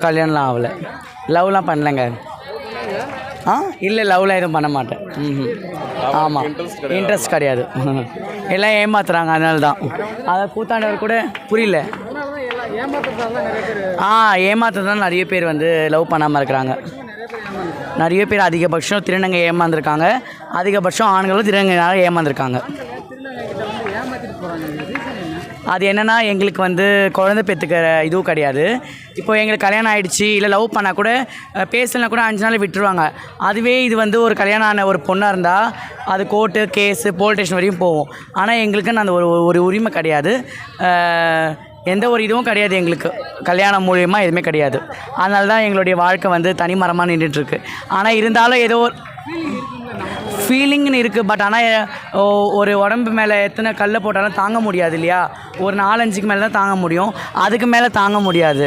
கல்யாணம்லாம் ஆகல. லவ்லாம் பண்ணலங்க. ஆ இல்லை, லவ்லாம் எதுவும் பண்ண மாட்டேன். ஆமாம், இன்ட்ரெஸ்ட் கிடையாது. எல்லாம் ஏமாத்துறாங்க, அதனால தான். அதை கூத்தாண்டவர் கூட புரியல. ஏமாத்துறதுனால நிறைய பேர் வந்து லவ் பண்ணாமல் இருக்கிறாங்க. நிறைய பேர் அதிகபட்சம் திருநங்கை ஏமாந்துருக்காங்க. அதிகபட்சம் ஆண்களும் திருநங்கைனால ஏமாந்துருக்காங்க. அது என்னென்னா, எங்களுக்கு வந்து குழந்தை பெற்றுக்கிற இதுவும் கிடையாது. இப்போ எங்களுக்கு கல்யாணம் ஆகிடுச்சி, இல்லை லவ் பண்ணால் கூட பேசலைனா கூட 5 நாள் விட்டுருவாங்க. அதுவே இது வந்து ஒரு கல்யாணம் ஆன ஒரு பொண்ணாக இருந்தால் அது கோர்ட்டு கேஸு போலீஸ் ஸ்டேஷன் வரையும் போவோம். ஆனால் எங்களுக்குன்னு அந்த ஒரு உரிமை கிடையாது. எந்த ஒரு இதுவும் கிடையாது எங்களுக்கு. கல்யாணம் மூலியமாக எதுவுமே கிடையாது. அதனால தான் எங்களுடைய வாழ்க்கை வந்து தனிமரமாக நின்றுட்டுருக்கு. ஆனால் இருந்தாலும் ஏதோ ஃபீலிங்னு இருக்குது. பட் ஆனால் ஒரு உடம்பு மேலே எத்தனை கல்லை போட்டாலும் தாங்க முடியாது இல்லையா? ஒரு 4-5க்கு மேலே தான் தாங்க முடியும். அதுக்கு மேலே தாங்க முடியாது.